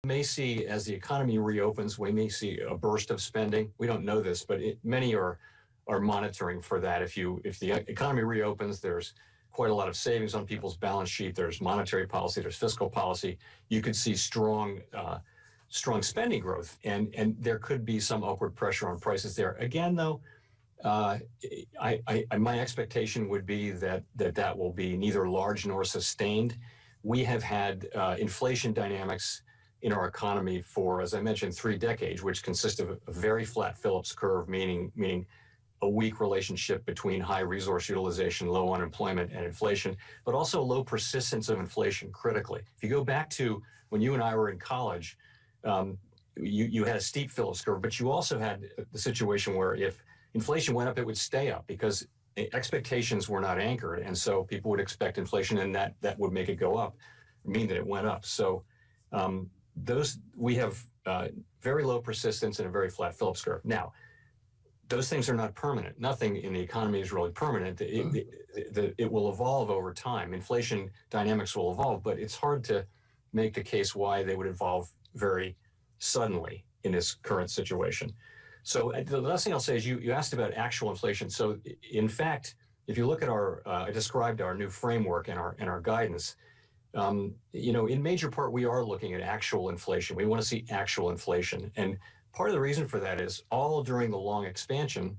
may see, as the economy reopens, we may see a burst of spending. We don't know this, but many are monitoring for that. If the economy reopens, there's quite a lot of savings on people's balance sheet. There's monetary policy, there's fiscal policy. You could see strong spending growth, and there could be some upward pressure on prices there. Again, though, my expectation would be that will be neither large nor sustained. We have had inflation dynamics in our economy for, as I mentioned, 3 decades, which consist of a very flat Phillips curve, meaning a weak relationship between high resource utilization, low unemployment, and inflation, but also low persistence of inflation critically. If you go back to when you and I were in college, you had a steep Phillips curve, but you also had the situation where if inflation went up, it would stay up because expectations were not anchored. And so people would expect inflation, and that would make it go up, mean that it went up. So we have very low persistence and a very flat Phillips curve. Now, those things are not permanent. Nothing in the economy is really permanent. It will evolve over time. Inflation dynamics will evolve, but it's hard to make the case why they would evolve very suddenly in this current situation. So the last thing I'll say is you asked about actual inflation. So in fact, if you look at I described our new framework and our guidance, in major part, we are looking at actual inflation. We want to see actual inflation. And part of the reason for that is all during the long expansion,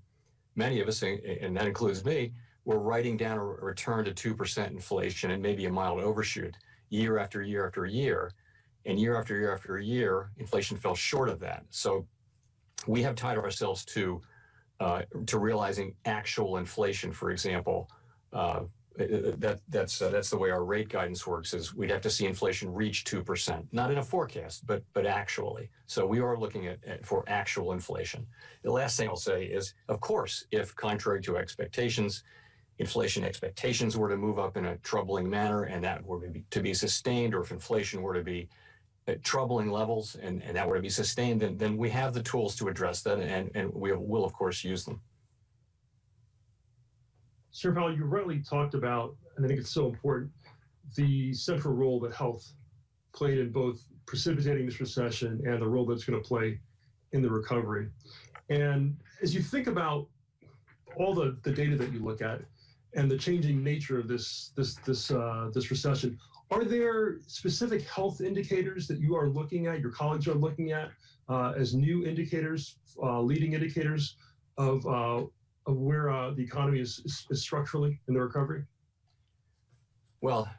many of us, and that includes me, were writing down a return to 2% inflation and maybe a mild overshoot year after year after year. And year after year after year, inflation fell short of that. So we have tied ourselves to realizing actual inflation, for example. That's the way our rate guidance works. Is we'd have to see inflation reach 2%, not in a forecast, but actually. So we are looking for actual inflation. The last thing I'll say is, of course, if contrary to expectations, inflation expectations were to move up in a troubling manner, and that were to be sustained, or if inflation were to be at troubling levels and that were to be sustained, then we have the tools to address that, and we will, of course, use them. Sir Powell, you rightly talked about, and I think it's so important, the central role that health played in both precipitating this recession and the role that it's going to play in the recovery. And as you think about all the data that you look at and the changing nature of this recession, are there specific health indicators that you are looking at, your colleagues are looking at, as new indicators, leading indicators of where the economy is structurally in the recovery? Well,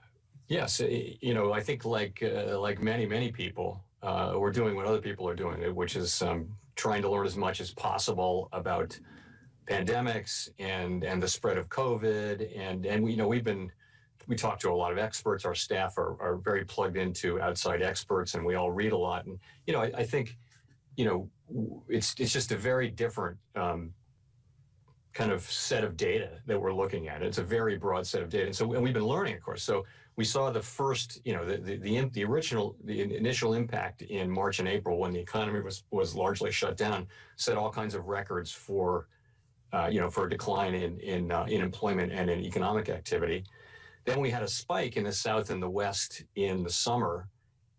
yes. I think like many people, we're doing what other people are doing, which is trying to learn as much as possible about pandemics and the spread of COVID. And we talk to a lot of experts. Our staff are very plugged into outside experts, and we all read a lot. And I think it's just a very different kind of set of data that we're looking at. It's a very broad set of data. And we've been learning, of course. So we saw the first, the initial impact in March and April when the economy was largely shut down, set all kinds of records for a decline in employment and in economic activity. Then we had a spike in the South and the West in the summer.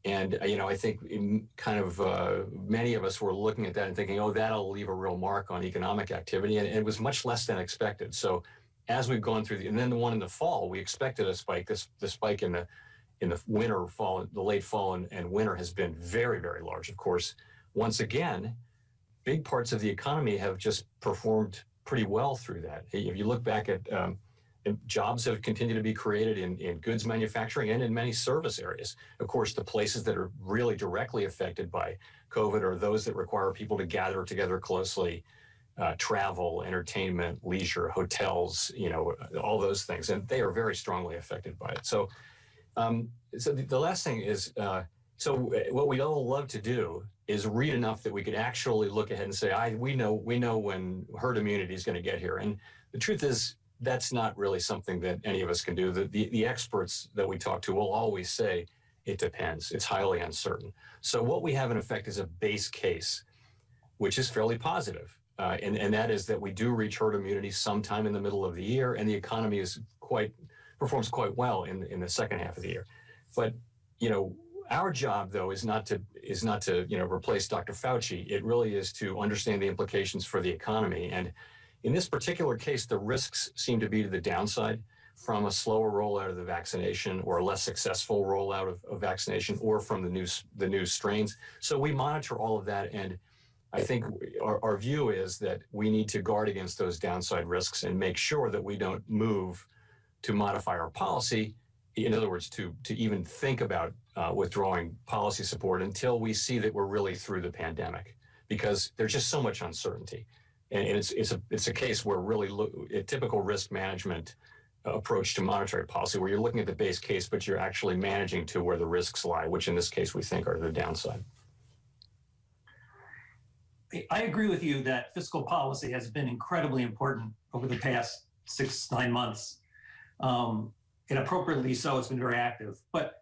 And, I think many of us were looking at that and thinking, oh, that'll leave a real mark on economic activity. And it was much less than expected. So as we've gone through and then the one in the fall, we expected a spike. The spike in the winter, fall, the late fall and winter has been very, very large. Of course, once again, big parts of the economy have just performed pretty well through that. If you look back at jobs have continued to be created in goods manufacturing and in many service areas. Of course, the places that are really directly affected by COVID are those that require people to gather together closely, travel, entertainment, leisure, hotels, all those things. And they are very strongly affected by it. So the last thing is, so what we all love to do is read enough that we could actually look ahead and say, we know when herd immunity is going to get here. And the truth is, that's not really something that any of us can do. The experts that we talk to will always say, it depends. It's highly uncertain. So what we have in effect is a base case, which is fairly positive. And that is that we do reach herd immunity sometime in the middle of the year, and the economy performs quite well in the second half of the year. But, Our job, though, is not to replace Dr. Fauci. It really is to understand the implications for the economy. And in this particular case, the risks seem to be to the downside from a slower rollout of the vaccination or a less successful rollout of vaccination or from the new strains. So we monitor all of that, and I think our view is that we need to guard against those downside risks and make sure that we don't move to modify our policy. In other words, to even think about withdrawing policy support until we see that we're really through the pandemic, because there's just so much uncertainty, and it's a case where really a typical risk management approach to monetary policy, where you're looking at the base case, but you're actually managing to where the risks lie, which in this case we think are the downside. I agree with you that fiscal policy has been incredibly important over the past 6-9 months. And appropriately so, it's been very active. But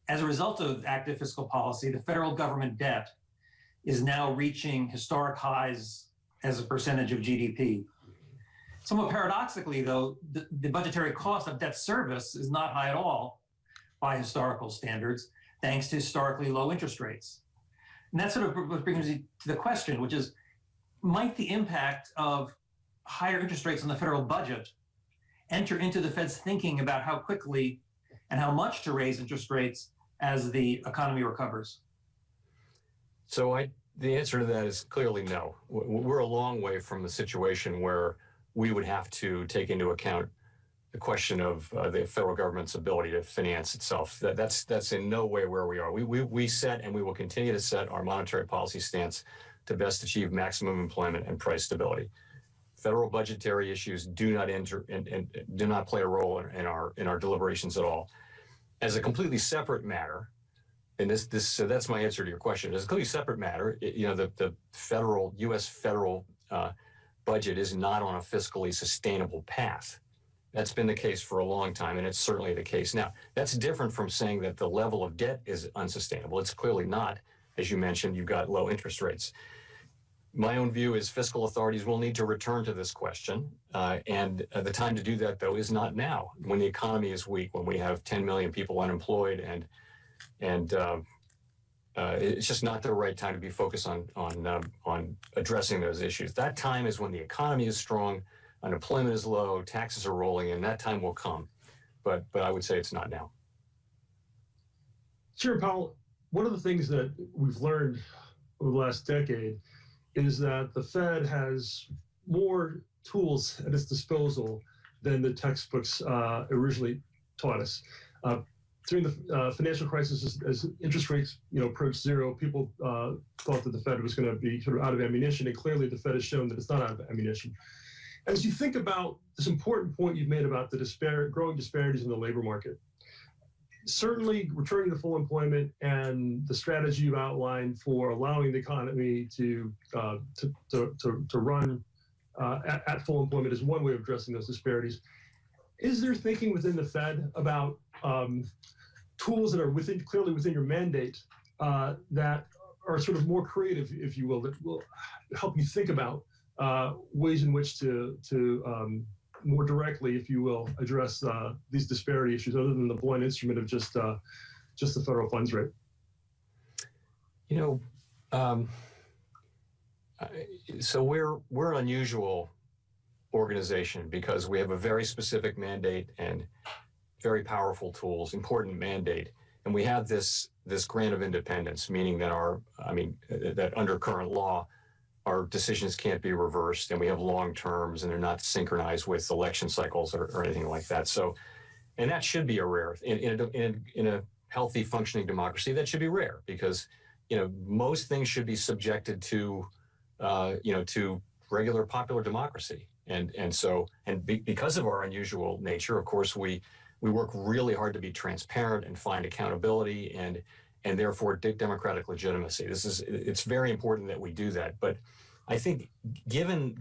as a result of active fiscal policy, the federal government debt is now reaching historic highs as a percentage of GDP. Somewhat paradoxically, though, the budgetary cost of debt service is not high at all by historical standards, thanks to historically low interest rates. And that sort of brings me to the question, which is, might the impact of higher interest rates on the federal budget enter into the Fed's thinking about how quickly and how much to raise interest rates as the economy recovers? So the answer to that is clearly no. We're a long way from the situation where we would have to take into account the question of the federal government's ability to finance itself. That's in no way where we are. We set and we will continue to set our monetary policy stance to best achieve maximum employment and price stability. Federal budgetary issues do not enter and do not play a role in our deliberations at all. As a completely separate matter, and so that's my answer to your question. As a completely separate matter, the U.S. federal budget is not on a fiscally sustainable path. That's been the case for a long time, and it's certainly the case now. That's different from saying that the level of debt is unsustainable. It's clearly not. As you mentioned, you've got low interest rates. My own view is fiscal authorities will need to return to this question, and the time to do that, though, is not now, when the economy is weak, when we have 10 million people unemployed, and it's just not the right time to be focused on addressing those issues. That time is when the economy is strong, unemployment is low, taxes are rolling in. That time will come, but I would say it's not now. Chair Powell, one of the things that we've learned over the last decade is that the Fed has more tools at its disposal than the textbooks originally taught us. During the financial crisis, as interest rates approached zero, people thought that the Fed was going to be sort of out of ammunition, and clearly the Fed has shown that it's not out of ammunition. As you think about this important point you've made about the growing disparities in the labor market, certainly returning to full employment and the strategy you outlined for allowing the economy to run at full employment is one way of addressing those disparities. Is there thinking within the Fed about tools that are clearly within your mandate that are sort of more creative, if you will, that will help you think about ways in which to more directly, if you will, address these disparity issues, other than the blunt instrument of just the federal funds rate? So we're an unusual organization because we have a very specific mandate and very powerful tools, important mandate, and we have this grant of independence, meaning that that under current law, our decisions can't be reversed, and we have long terms, and they're not synchronized with election cycles or anything like that. So, and that should be a rare in a healthy functioning democracy. That should be rare because most things should be subjected to to regular popular democracy, because of our unusual nature, of course, we work really hard to be transparent and find accountability and therefore democratic legitimacy. It's very important that we do that. But I think given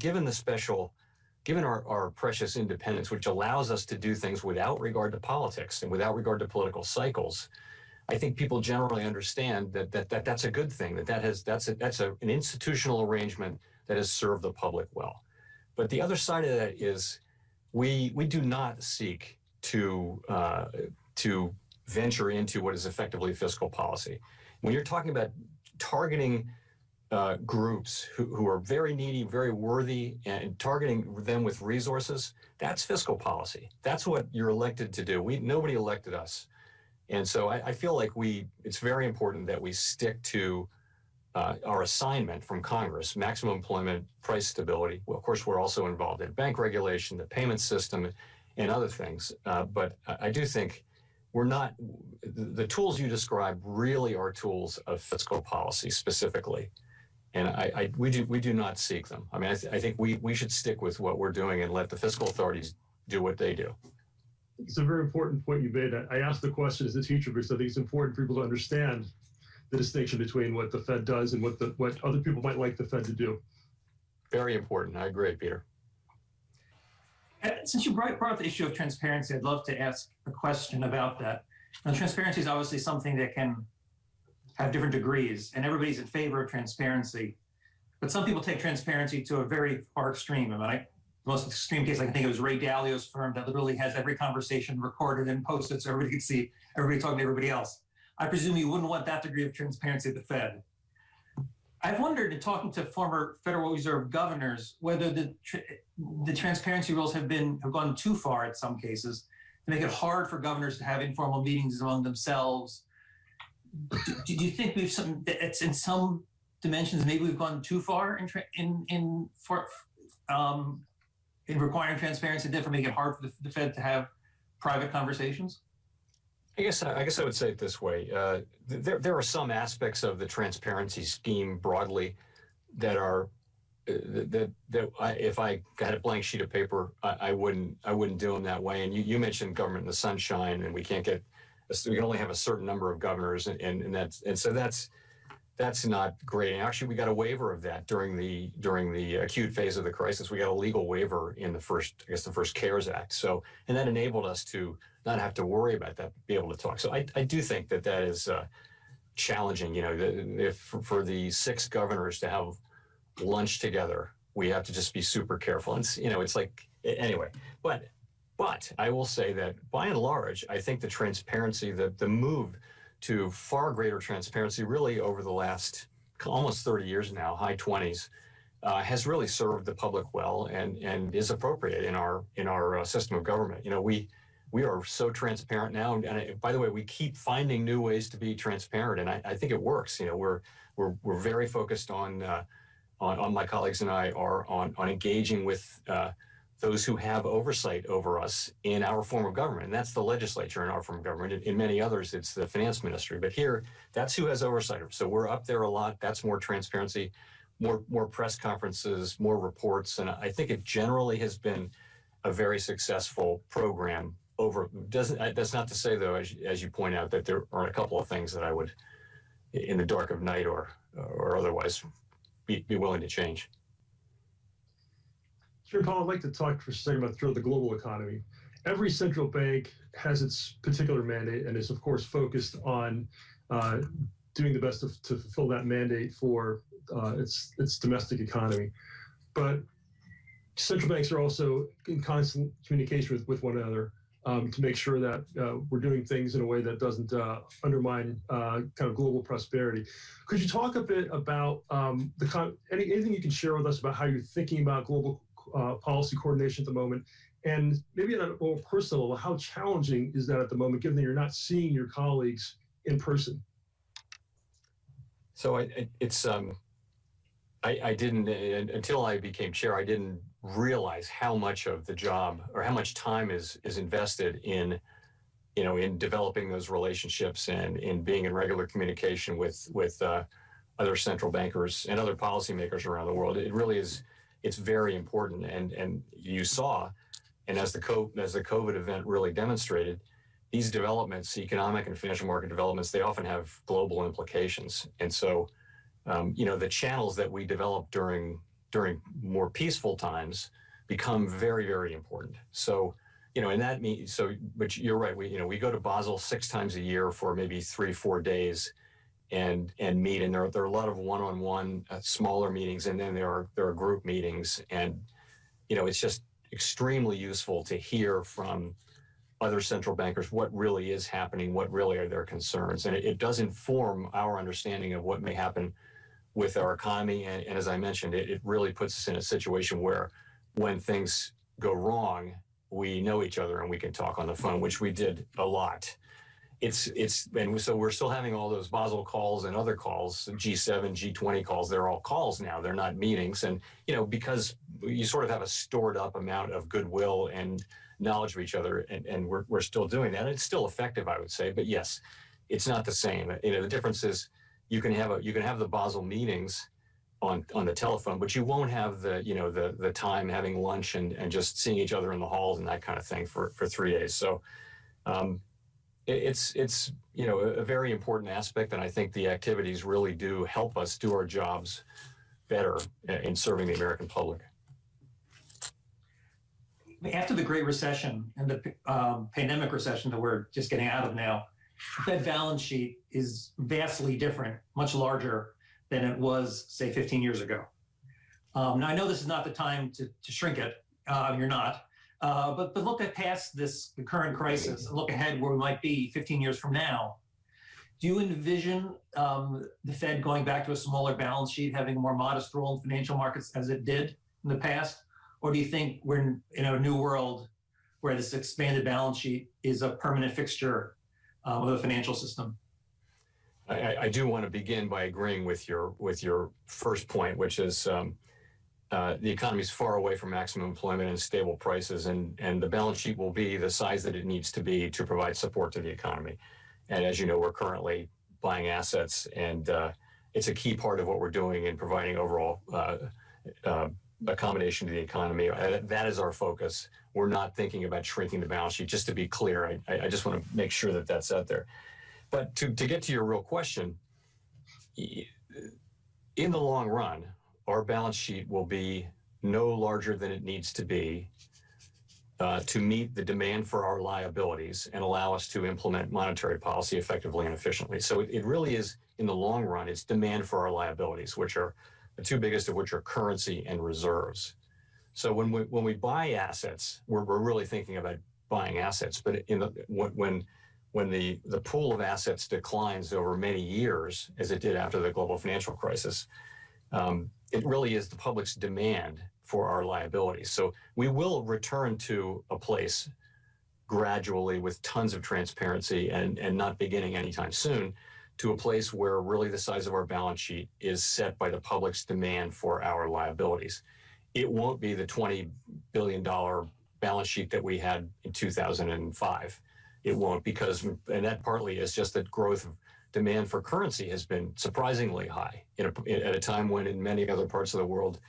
our precious independence, which allows us to do things without regard to politics and without regard to political cycles, I think people generally understand that's a good thing, that's an institutional arrangement that has served the public well. But the other side of that is we do not seek to venture into what is effectively fiscal policy. When you're talking about targeting groups who are very needy, very worthy, and targeting them with resources, that's fiscal policy. That's what you're elected to do. Nobody elected us. And so I feel like it's very important that we stick to our assignment from Congress: maximum employment, price stability. Well, of course, we're also involved in bank regulation, the payment system, and other things. But I do think the tools you describe really are tools of fiscal policy specifically. And we do not seek them. I mean, I think we should stick with what we're doing and let the fiscal authorities do what they do. It's a very important point you made. I asked the question as a teacher because I think it's important for people to understand the distinction between what the Fed does and what other people might like the Fed to do. Very important. I agree, Peter. Since you brought up the issue of transparency, I'd love to ask a question about that. Now, transparency is obviously something that can have different degrees, and everybody's in favor of transparency. But some people take transparency to a very far extreme. I mean, the most extreme case I can think of is Ray Dalio's firm that literally has every conversation recorded and posted so everybody can see everybody talking to everybody else. I presume you wouldn't want that degree of transparency at the Fed. I've wondered, in talking to former Federal Reserve governors, whether the transparency rules have gone too far in some cases to make it hard for governors to have informal meetings among themselves. Do you think it's in some dimensions maybe we've gone too far in requiring transparency, and therefore making it hard for the Fed to have private conversations? I guess I would say it this way. There are some aspects of the transparency scheme broadly that are if I had a blank sheet of paper, I wouldn't do them that way. And you mentioned government in the sunshine, and we can only have a certain number of governors, and so that's not great. And actually, we got a waiver of that during the acute phase of the crisis. We got a legal waiver in the first CARES Act. So, and that enabled us to not have to worry about that, be able to talk. So I do think that is challenging. You know, if for the 6 governors to have lunch together, we have to just be super careful. And it's like, anyway, but I will say that by and large, I think the transparency, the move to far greater transparency really over the last almost 30 years now, high 20s, has really served the public well and is appropriate in our system of government. You know, we are so transparent now, and by the way, we keep finding new ways to be transparent, and I think it works. You know, we're very focused on my colleagues and I are on engaging with those who have oversight over us in our form of government. And that's the legislature in our form of government. In many others, it's the finance ministry. But here, that's who has oversight. So we're up there a lot. That's more transparency, more press conferences, more reports. And I think it generally has been a very successful program. That's not to say, though, as you point out, that there are a couple of things that I would, in the dark of night or otherwise, be willing to change. Sure, Paul, I'd like to talk for a second about the global economy. Every central bank has its particular mandate and is, of course, focused on doing the best to fulfill that mandate for its domestic economy. But central banks are also in constant communication with one another to make sure that we're doing things in a way that doesn't undermine kind of global prosperity. Could you talk a bit about anything you can share with us about how you're thinking about global policy coordination at the moment, and maybe at a more personal level, how challenging is that at the moment, given that you're not seeing your colleagues in person? So I didn't, until I became chair, I didn't realize how much of the job or how much time is invested in developing those relationships and in being in regular communication with other central bankers and other policymakers around the world. It really is. It's very important, and you saw, and as the COVID event really demonstrated, these developments, economic and financial market developments, they often have global implications. And so, the channels that we develop during more peaceful times become very, very important. So, and that means but you're right. We go to Basel 6 times a year for maybe 3-4 days. And meet, and there are a lot of one-on-one smaller meetings, and then there are group meetings, and it's just extremely useful to hear from other central bankers what really is happening, what really are their concerns. And it does inform our understanding of what may happen with our economy. And as I mentioned, it really puts us in a situation where when things go wrong, we know each other and we can talk on the phone, which we did a lot. And so we're still having all those Basel calls and other calls, G7, G20 calls. They're all calls now. They're not meetings. And, because you sort of have a stored up amount of goodwill and knowledge of each other, and we're still doing that. And it's still effective, I would say. But yes, it's not the same. The difference is you can have the Basel meetings on the telephone, but you won't have the time having lunch and just seeing each other in the halls and that kind of thing for 3 days. So it's a very important aspect, and I think the activities really do help us do our jobs better in serving the American public. After the Great Recession and the pandemic recession that we're just getting out of now, the Fed balance sheet is vastly different, much larger than it was, say, 15 years ago. Now, I know this is not the time to shrink it. You're not. But look at past the current crisis and look ahead where we might be 15 years from now. Do you envision the Fed going back to a smaller balance sheet, having a more modest role in financial markets as it did in the past? Or do you think we're in a new world where this expanded balance sheet is a permanent fixture of the financial system? I do want to begin by agreeing with your first point, which is the economy is far away from maximum employment and stable prices, and the balance sheet will be the size that it needs to be to provide support to the economy. And as you know, we're currently buying assets, and it's a key part of what we're doing in providing overall accommodation to the economy. That is our focus. We're not thinking about shrinking the balance sheet, just to be clear. I just want to make sure that that's out there. But to get to your real question, in the long run, our balance sheet will be no larger than it needs to be to meet the demand for our liabilities and allow us to implement monetary policy effectively and efficiently. So it really is, in the long run, it's demand for our liabilities, which are the two biggest of which are currency and reserves. So when we buy assets, we're really thinking about buying assets. But when the pool of assets declines over many years, as it did after the global financial crisis, it really is the public's demand for our liabilities. So we will return to a place gradually with tons of transparency and not beginning anytime soon, to a place where really the size of our balance sheet is set by the public's demand for our liabilities. It won't be the $20 billion balance sheet that we had in 2005. It won't, and that partly is just that growth of demand for currency has been surprisingly high at a time when in many other parts of the world,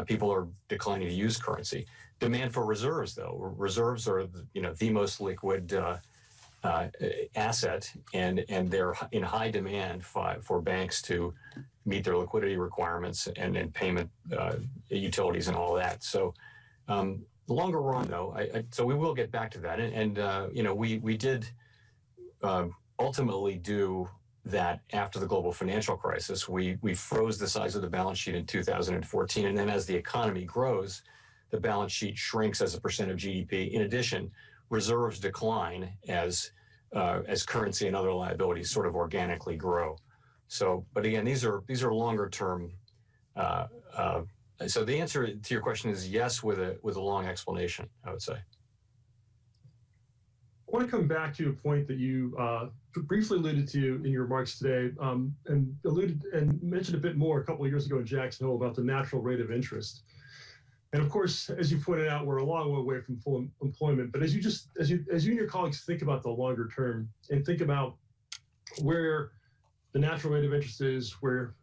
people are declining to use currency. Demand for reserves, though, reserves are the most liquid asset, and they're in high demand for banks to meet their liquidity requirements and payment utilities and all that. So the longer run, though, so we will get back to that, and we did ultimately do that after the global financial crisis. We froze the size of the balance sheet in 2014, and then as the economy grows, the balance sheet shrinks as a percent of GDP. In addition, reserves decline as currency and other liabilities sort of organically grow. So, but again, these are longer term. So the answer to your question is yes, with a long explanation, I would say. I want to come back to a point that you briefly alluded to in your remarks today, and alluded and mentioned a bit more a couple of years ago in Jackson Hole about the natural rate of interest. And of course, as you pointed out, we're a long way away from full employment. But as you and your colleagues think about the longer term and think about where the natural rate of interest is, where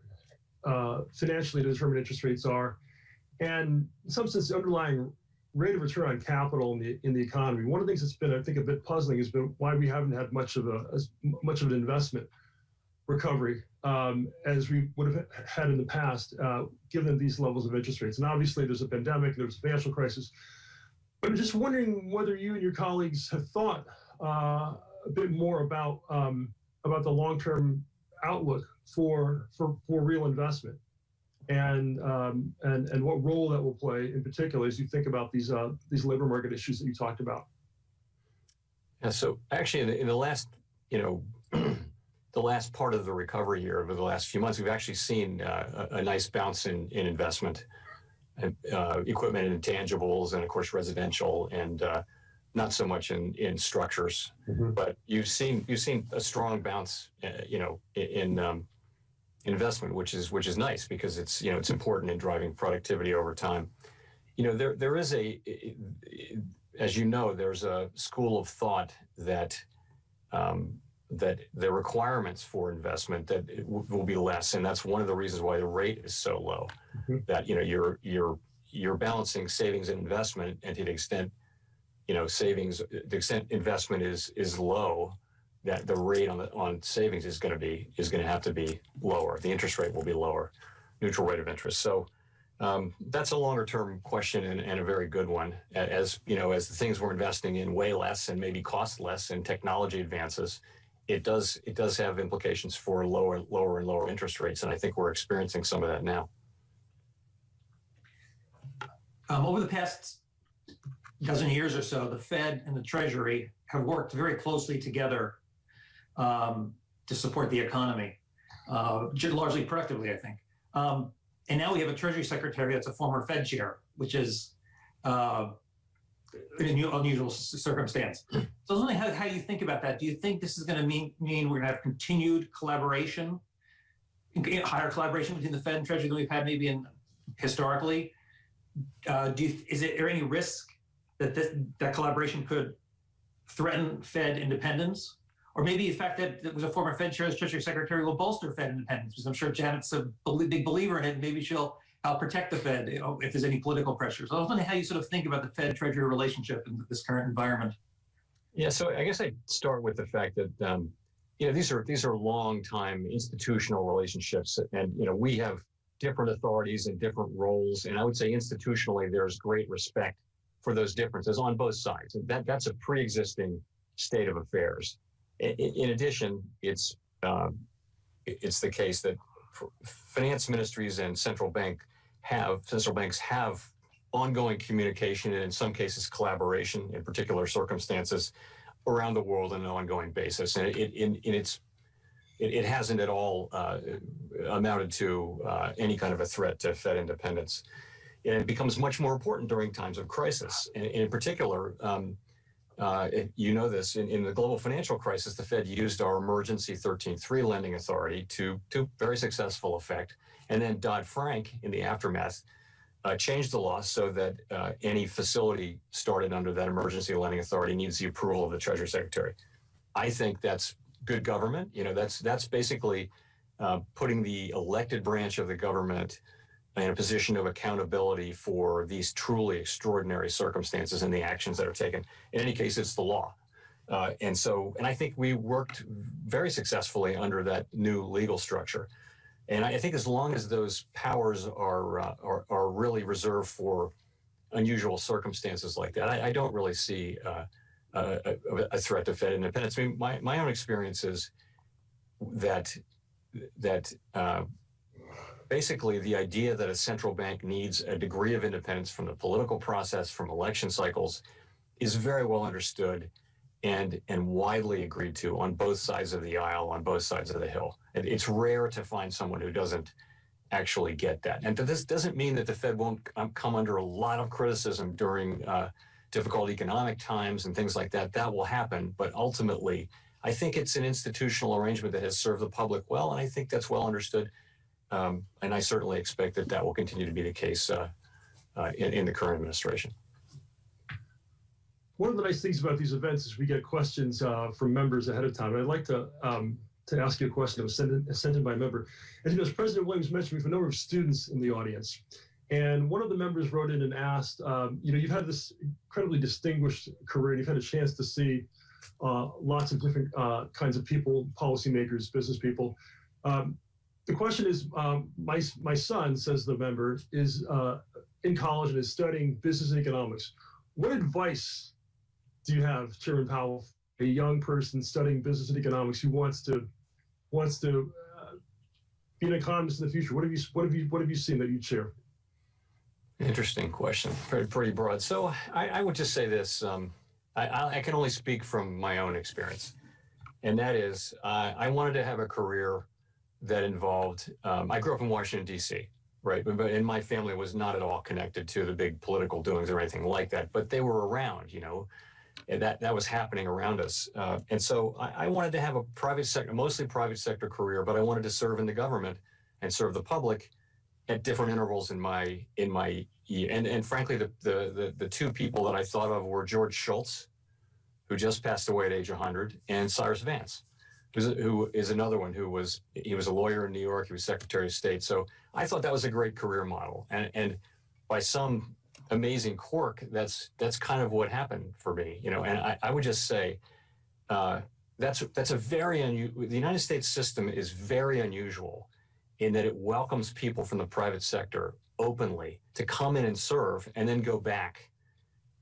financially determined interest rates are, and in some sense, the underlying rate of return on capital in the economy. One of the things that's been, I think, a bit puzzling has been why we haven't had much of an investment recovery as we would have had in the past, given these levels of interest rates. And obviously, there's a pandemic, there's a financial crisis. But I'm just wondering whether you and your colleagues have thought a bit more about the long-term outlook for real investment, and what role that will play in particular as you think about these labor market issues that you talked about. Yeah, so actually, in the last, the last part of the recovery year, over the last few months, we've actually seen a nice bounce in investment, equipment and intangibles, and of course residential, and not so much in structures. Mm-hmm. But you've seen a strong bounce, in investment, which is nice because it's it's important in driving productivity over time. There is as you know, there's a school of thought that that the requirements for investment that will be less, and that's one of the reasons why the rate is so low. Mm-hmm. That you're balancing savings and investment, and to the extent the extent investment is low, that the rate on savings is going to have to be lower. The interest rate will be lower, neutral rate of interest. So. That's a longer term question and a very good one. As as the things we're investing in weigh less and maybe cost less, and technology advances, it does have implications for lower and lower interest rates, and I think we're experiencing some of that now. Over the past dozen years or so, the Fed and the Treasury have worked very closely together to support the economy, largely productively, I think. And now we have a Treasury Secretary that's a former Fed chair, which is an unusual circumstance. So I was wondering how you think about that. Do you think this is going to mean we're going to have continued collaboration, higher collaboration between the Fed and Treasury than we've had maybe historically? Is there any risk that that collaboration could threaten Fed independence? Or maybe the fact that there was a former Fed chair as Treasury Secretary will bolster Fed independence, because I'm sure Janet's a big believer in it. Maybe she'll help protect the Fed if there's any political pressure. So I was wondering how you sort of think about the Fed-Treasury relationship in this current environment. Yeah, so I guess I'd start with the fact that these are long-time institutional relationships, and we have different authorities and different roles, and I would say institutionally there's great respect for those differences on both sides. And that's a pre-existing state of affairs. In addition, it's the case that finance ministries and central banks have ongoing communication, and in some cases collaboration in particular circumstances around the world on an ongoing basis. And it hasn't at all amounted to any kind of a threat to Fed independence. And it becomes much more important during times of crisis. And in particular, this, in the global financial crisis, the Fed used our emergency 13.3 lending authority to very successful effect. And then Dodd-Frank, in the aftermath, changed the law so that any facility started under that emergency lending authority needs the approval of the Treasury Secretary. I think that's good government. That's basically putting the elected branch of the government in a position of accountability for these truly extraordinary circumstances and the actions that are taken. In any case, it's the law. And I think we worked very successfully under that new legal structure. And I think as long as those powers are really reserved for unusual circumstances like that, I don't really see a threat to Fed independence. I mean, my own experience is that basically the idea that a central bank needs a degree of independence from the political process, from election cycles, is very well understood and widely agreed to on both sides of the aisle, on both sides of the hill. And it's rare to find someone who doesn't actually get that. And this doesn't mean that the Fed won't come under a lot of criticism during difficult economic times and things like that. That will happen. But ultimately, I think it's an institutional arrangement that has served the public well, and I think that's well understood. And I certainly expect that will continue to be the case in the current administration. One of the nice things about these events is we get questions from members ahead of time. And I'd like to ask you a question that was sent in by a member. As as President Williams mentioned, we have a number of students in the audience. And one of the members wrote in and asked, you've had this incredibly distinguished career, and you've had a chance to see lots of different kinds of people, policymakers, business people. The question is, my son, says the member, is in college and is studying business and economics. What advice do you have, Chairman Powell, a young person studying business and economics who wants to be an economist in the future? What have you seen that you'd share? Interesting question. Pretty broad. So I would just say this. I can only speak from my own experience, and that is I wanted to have a career that involved. I grew up in Washington D.C. Right, and my family was not at all connected to the big political doings or anything like that, but they were around, and that was happening around us. And so I wanted to have a private sector, mostly private sector career, but I wanted to serve in the government and serve the public at different intervals and frankly, the two people that I thought of were George Shultz, who just passed away at age 100, and Cyrus Vance, who is another one he was a lawyer in New York. He was Secretary of State. So I thought that was a great career model. And by some amazing quirk, that's kind of what happened for me, and I would just say that's a the United States system is very unusual in that it welcomes people from the private sector openly to come in and serve and then go back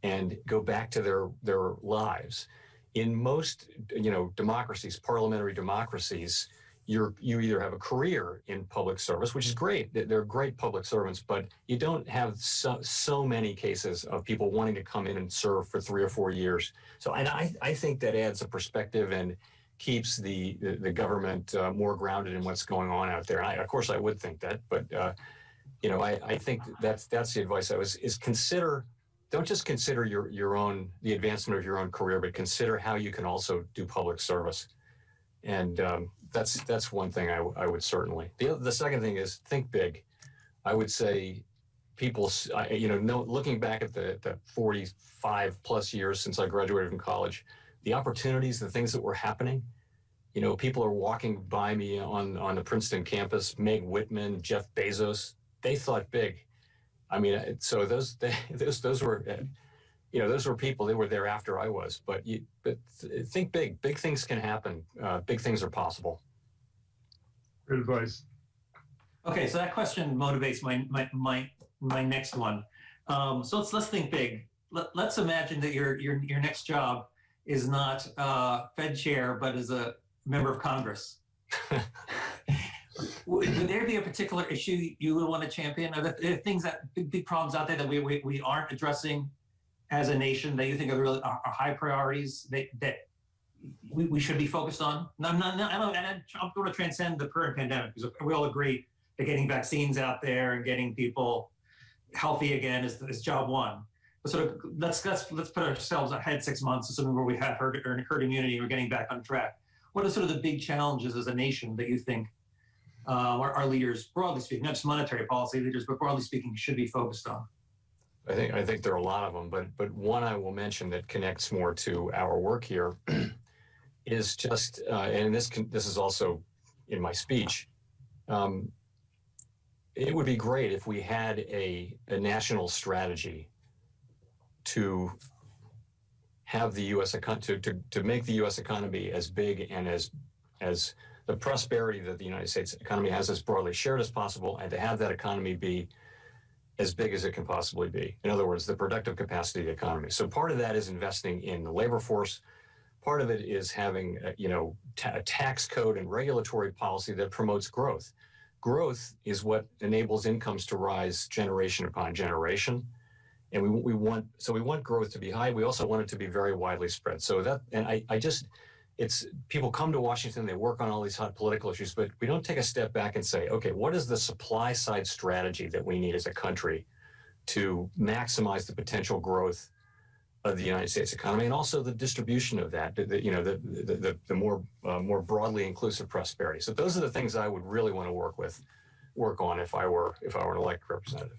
to their lives. In most, democracies, parliamentary democracies, you either have a career in public service, which is great. They're great public servants, but you don't have so many cases of people wanting to come in and serve for 3 or 4 years. So, and I think that adds a perspective and keeps the government more grounded in what's going on out there. Of course, I would think that, but I think that's the advice is consider. Don't just consider the advancement of your own career, but consider how you can also do public service. And that's one thing I would certainly. The second thing is think big. I would say people, looking back at the 45 plus years since I graduated from college, the opportunities, the things that were happening, people are walking by me on the Princeton campus, Meg Whitman, Jeff Bezos, they thought big. I mean, so those were, those were people. They were there after I was. But think big. Big things can happen. Big things are possible. Good advice. Okay, so that question motivates my next one. So let's think big. Let's imagine that your next job is not Fed chair, but as a member of Congress. Would there be a particular issue you would want to champion? Are there things big problems out there that we aren't addressing as a nation that you think are high priorities that we should be focused on? I'm going to transcend the current pandemic because we all agree that getting vaccines out there and getting people healthy again is job one. But sort of let's put ourselves ahead 6 months, assuming where we have herd immunity and we're getting back on track. What are sort of the big challenges as a nation that you think our leaders, broadly speaking, not just monetary policy leaders, but broadly speaking, should be focused on? I think there are a lot of them, but one I will mention that connects more to our work here is just, and this is also in my speech. It would be great if we had a national strategy to have the U.S. to make the U.S. economy as big and as the prosperity that the United States economy has as broadly shared as possible, and to have that economy be as big as it can possibly be. In other words, the productive capacity of the economy. So part of that is investing in the labor force. Part of it is having, a tax code and regulatory policy that promotes growth. Growth is what enables incomes to rise generation upon generation. And we want growth to be high. We also want it to be very widely spread. So that, and it's people come to Washington, they work on all these hot political issues, but we don't take a step back and say, okay, what is the supply side strategy that we need as a country to maximize the potential growth of the United States economy, and also the distribution of that, the more broadly inclusive prosperity. So those are the things I would really want to work on if I were an elected representative.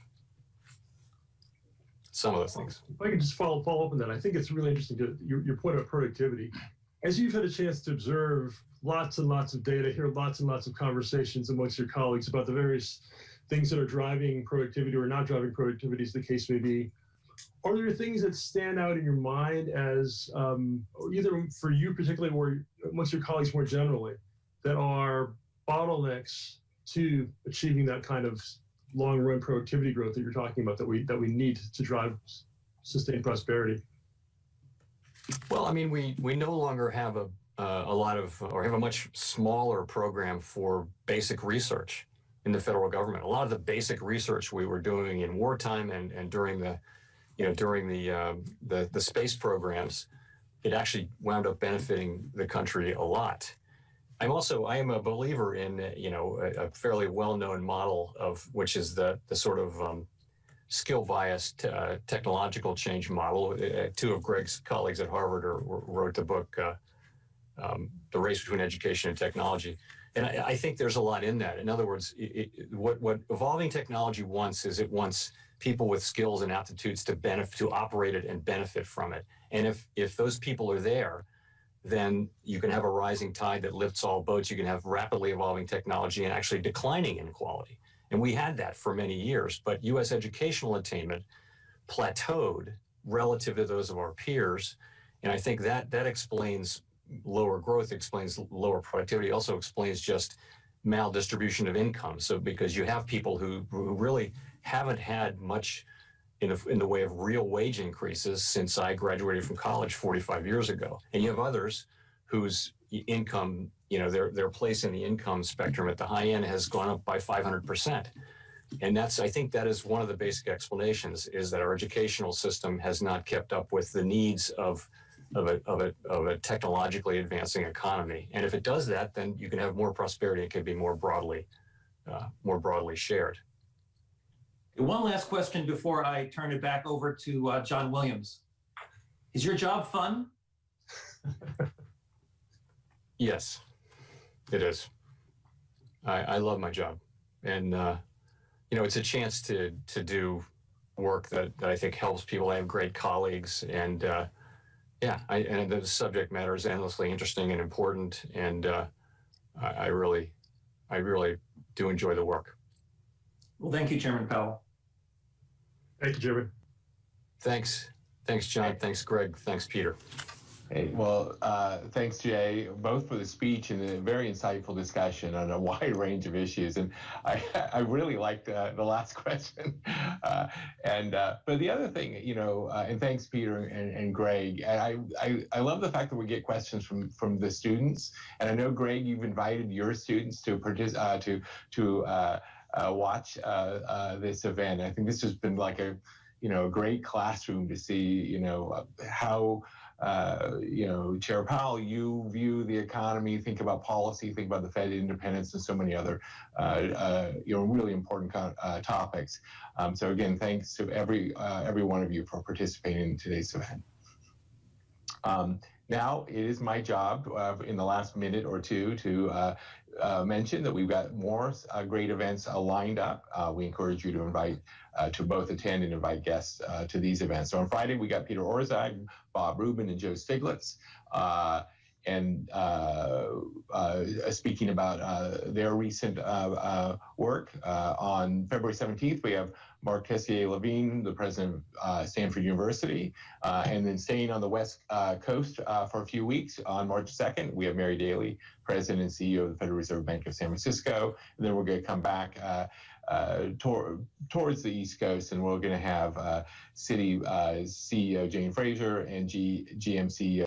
Some of those things. If I could just follow up on that, I think it's really interesting your point about productivity. As you've had a chance to observe lots and lots of data, hear lots and lots of conversations amongst your colleagues about the various things that are driving productivity or not driving productivity, as the case may be, are there things that stand out in your mind as either for you particularly or amongst your colleagues more generally that are bottlenecks to achieving that kind of long-run productivity growth that you're talking about that we need to drive sustained prosperity? Well, I mean, we no longer have a lot of, or have a much smaller program for basic research in the federal government. A lot of the basic research we were doing in wartime and during the space programs, it actually wound up benefiting the country a lot. I am a believer in, a fairly well-known model of which is the sort of skill-biased technological change model. Two of Greg's colleagues at Harvard wrote the book, The Race Between Education and Technology. And I think there's a lot in that. In other words, what evolving technology wants is it wants people with skills and aptitudes to operate it and benefit from it. And if those people are there, then you can have a rising tide that lifts all boats. You can have rapidly evolving technology and actually declining inequality. And we had that for many years, but U.S. educational attainment plateaued relative to those of our peers. And I think that explains lower growth, explains lower productivity, also explains just maldistribution of income. So because you have people who really haven't had much in the way of real wage increases since I graduated from college 45 years ago. And you have others whose income, their place in the income spectrum at the high end has gone up by 500%. And I think that is one of the basic explanations, is that our educational system has not kept up with the needs of a technologically advancing economy. And if it does that, then you can have more prosperity. It can be more broadly shared. One last question before I turn it back over to John Williams. Is your job fun? Yes, it is. I love my job. And, it's a chance to do work that I think helps people. I have great colleagues, and and the subject matter is endlessly interesting and important. And I really do enjoy the work. Well, thank you, Chairman Powell. Thank you, Chairman. Thanks, John. Thanks, Greg. Thanks, Peter. Hey, well, thanks, Jay, both for the speech and a very insightful discussion on a wide range of issues. And I really liked the last question. But the other thing, and thanks, Peter and Greg. I love the fact that we get questions from the students. And I know, Greg, you've invited your students to watch this event. I think this has been like a great classroom to see, how Chair Powell, you view the economy, think about policy, think about the Fed independence, and so many other, really important topics. So again, thanks to every one of you for participating in today's event. Now, it is my job in the last minute or two to mention that we've got more great events lined up. We encourage you to both attend and invite guests to these events. So on Friday, we got Peter Orszag, Bob Rubin, and Joe Stiglitz, speaking about their recent work. On February 17th, we have Mark Tessier-Levine, the president of Stanford University, and then staying on the West Coast for a few weeks. On March 2nd, we have Mary Daly, president and CEO of the Federal Reserve Bank of San Francisco. And then we're going to come back towards the East Coast, and we're going to have Citi CEO Jane Fraser and GM CEO